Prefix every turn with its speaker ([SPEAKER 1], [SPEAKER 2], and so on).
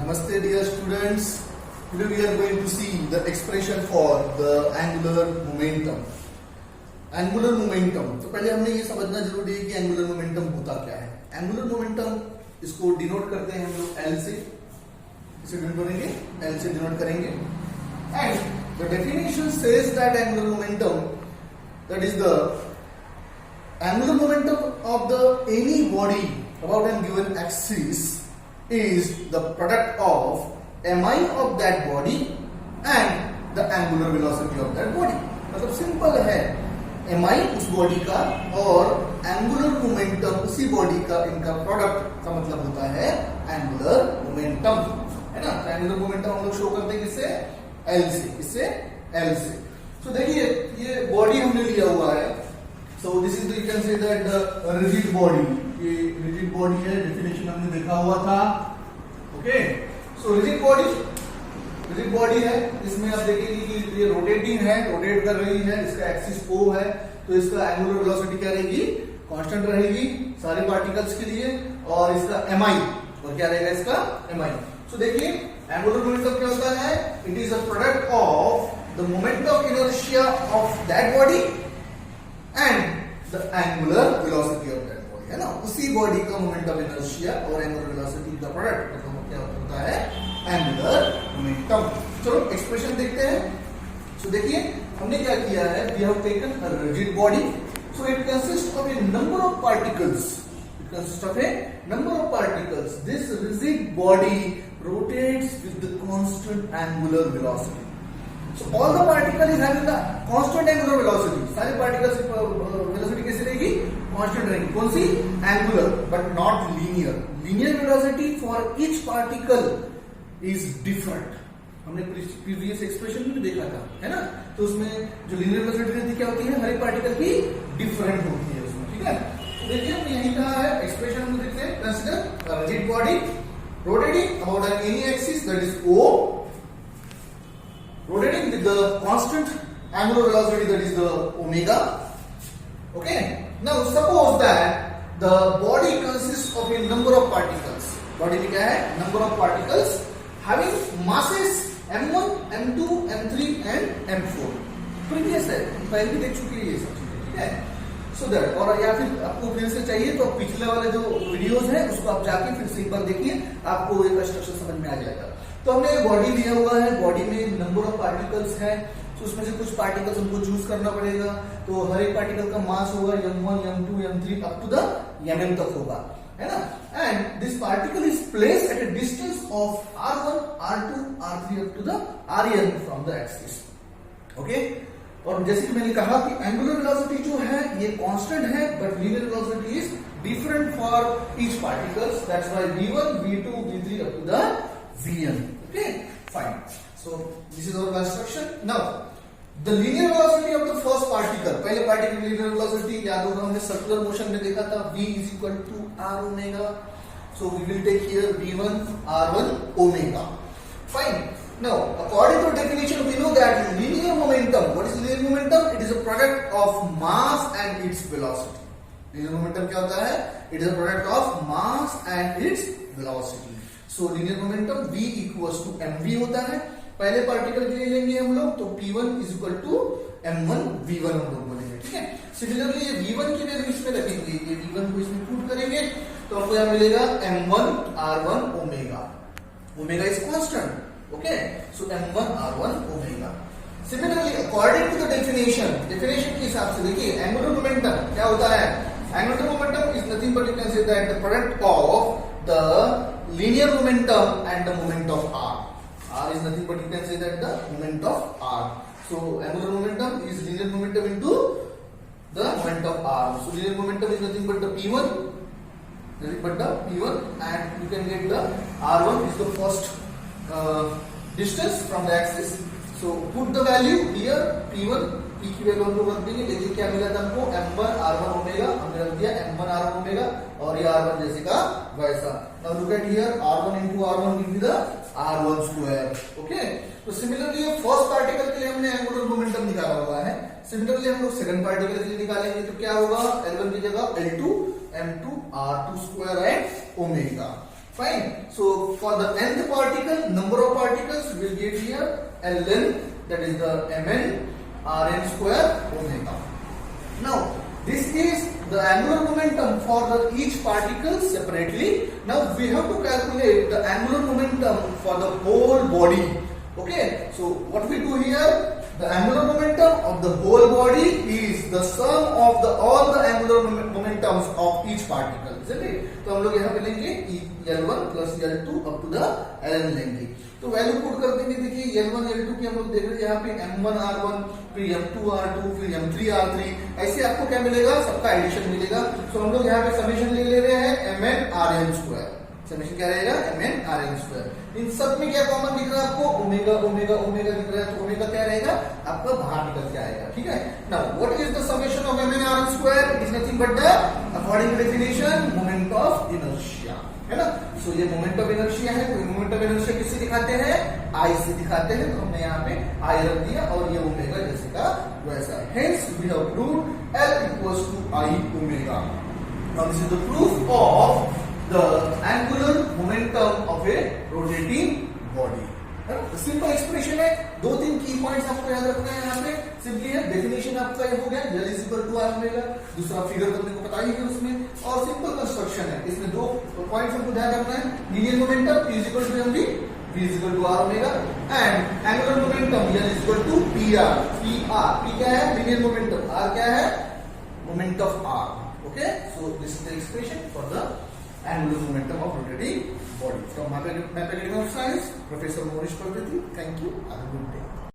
[SPEAKER 1] Namaste dear students. Today we are going to see the expression for the angular momentum. Angular momentum. तो पहले हमने ये समझना जरूरी है कि angular momentum होता क्या है. Angular momentum इसको डिनोट करते हैं हम लोग L से. इसे डिनोट करेंगे L से डिनोट करेंगे. And the definition says that angular momentum, that is the angular momentum of the any body about a given axis is the product of mi of that body and the angular velocity of that body. मतलब simple है, mi उस body का और angular momentum उसी body का, इनका product का मतलब होता है एंगुलर मोमेंटम, है ना. तो एंगुलर मोमेंटम हम लोग शो करते हैं किससे? L से. इससे L से. तो देखिए ये बॉडी हमने लिया हुआ है. सो this is, you can say that rigid body. ये रिजिड बॉडी है, डेफिनेशन हमने देखा हुआ था. ओके, सो रिजिड बॉडी है. इसमें आप देखेंगे कि ये रोटेटिंग है, रोटेट कर रही है, इसका एक्सिस O है, तो इसका एंगुलर वेलोसिटी क्या रहेगी? कांस्टेंट रहेगी सारे पार्टिकल्स के लिए. और इसका mi, और क्या रहेगा इसका mi. सो देखिए एंगुलर मोमेंटम क्या होता है? It is a product of the moment of inertia of that body and the angular velocity of that body, है ना. उसी बॉडी का मोमेंट ऑफ इनर्शिया और एंगुलर वेलोसिटी का प्रोडक्ट, मतलब क्या होता है? Angular momentum. चलो एक्सप्रेशन देखते हैं. सो देखिए हमने क्या किया है, we have taken a rigid body. So it consist of a number of particles. It consists of a number of particles. This rigid body rotates with the constant angular velocity. So all the particle is having the constant angular velocity. सारे particles velocity कैसे रहेगी? Constant रहेगी. कौन सी? Angular, but not linear. Linear velocity for each particle is different. हमने previous expression में देखा था, है ना. तो उसमें जो linear velocity रहती क्या होती है? हर एक particle की different होती है उसमें, ठीक है. देखिए यही कहा है एक्सप्रेशन में, देखते हैं. Consider rigid body rotating about an any axis, that is O, rotating with the constant angular velocity, that is the omega. Okay, now suppose that the body consists of a number of particles. Body में क्या है? Number of particles having masses m1, m2, m3 and m4. Previous है, पहले भी देख चुकी है ये सब चीजें, ठीक है. सो दैट, और या फिर आपको फिर से चाहिए तो पिछले वाले जो वीडियोस हैं उसको आप जाके फिर से एक बार देखिए, आपको एक स्ट्रक्चर समझ में आ जाएगा. तो हमने बॉडी लिया हुआ है, बॉडी में नंबर ऑफ पार्टिकल्स है. तो उसमें से कुछ पार्टिकल्स हमको चूज करना पड़ेगा. तो हर एक पार्टिकल का मास होगा m1, m2, m3 up to the mm तक होगा, है ना. And this particle is placed at a distance of r1, r2, r3 up to the rn from the axis. Okay, और जैसे कि मैंने कहा कि एंगुलर वेलोसिटी जो है ये कांस्टेंट है, but linear velocity is different for each particles. That's why v1, v2, v3 up to the vn. Okay, fine. So this is our construction. Now the linear velocity of the first particle. पहले particle की linear velocity याद होगा, हमने circular motion में देखा था, v is equal to r omega. So we will take here v1 r1 omega. Fine. Now, according to definition, we know that linear momentum. What is linear momentum? It is a product of mass and its velocity. Linear momentum क्या होता है? It is a product of mass and its velocity. So, linear momentum v equals to mv होता है. पहले particle के लिए लेंगे हम लोग, तो p1 is equal to m1 v1 हम लोग बोलेंगे, ठीक है. सिमिलरली ये v1 की वैल्यू इसमें रखेंगे, ये v1 को इसमें पुट करेंगे, तो हमको यहाँ मिलेगा m1 r1 omega. Omega is constant. Okay, so m1 r1 omega. Similarly, according to the definition के हिसाब से देखिए angular momentum क्या होता है? Angular momentum is nothing but you can say that the product of the linear momentum and the moment of r. R is nothing but you can say that the moment of r. So angular momentum is linear momentum into the moment of r. So linear momentum is nothing but the p1, and you can get the r1 is the first distance from the axis. So put the value here, p1, p की value हम लोग रख देंगे. देखिए क्या मिला था हमको? m1 r1 omega. हमने रख दिया m1 r1 ओमेगा, और ये r1 जैसे का वैसा. Now look at here, r1 into r1 will be the r1 square. Okay, तो सिमिलरली फर्स्ट पार्टिकल के लिए हमने एंगुलर मोमेंटम निकाला हुआ है. सिमिलरली हम लोग सेकंड पार्टिकल के लिए निकालेंगे, तो क्या होगा? L1 की जगह L2 m2 r2 square and omega. Fine. So for the nth particle, number of particles will get here ln, that is the mn Rn square omega. Now this is the angular momentum for the each particle separately. Now we have to calculate the angular momentum for the whole body. Okay, so what we do here, the angular momentum of the whole body is the sum of the all the angular momentums of each particle, isn't it? तो हम लोग यहाँ पे लेंगे L1 plus L2 up to the Ln लेंगे. तो value put कर देंगे. देखिए L1 L2 की हम लोग देख रहे हैं यहाँ पे M1 R1, फिर M2 R2, फिर M3 R3. ऐसे आपको क्या मिलेगा, सबका एडिशन मिलेगा. तो हम लोग यहाँ पे समेशन ले रहे हैं Mn Rn स्क्वायर. समेशन क्या रहेगा, Mn Rn स्क्वायर. इन सब में क्या कॉमन दिख रहा है आपको, ओमेगा ओमेगा ओमेगा दिख रहा है. तो ओमेगा क्या रहेगा, आपका बाहर निकल के आएगा. ठीक है. Now what is the summation of Mn Rn square? It is nothing but the according to definition moment of inertia, है ना. सो ये मोमेंट ऑफ इनर्शिया है. तो मोमेंट ऑफ इनर्शिया किससे दिखाते हैं, आई से दिखाते हैं. तो हमने यहाँ पे आई रख दिया और ये ओमेगा जैसे का वैसा. Hence we have proved L equals to I omega. Now this is the proof of the angular momentum of a rotating body. Simple expression है. दो तीन की पॉइंट्स आपको याद रखना है. यहाँ पे सिंपली है, डेफिनेशन आपका ये हो गया, L is equal to R मिलेगा. दूसरा फिगर तो आपको पता ही है उसमें. और सिंपल कंस्ट्रक्शन है. इसमें दो पॉइंट्स हमको ध्यान रखना है. Linear momentum is equal to mv, v is equal to r omega, and angular momentum L is equal to pr. p क्या है, लीनियर मोमेंटम. r क्या है, moment of r. Okay, so this is the expression for the angular momentum of rotating body. From Mathematics of Science, Professor Monish Parvati. Thank you. Have a good day.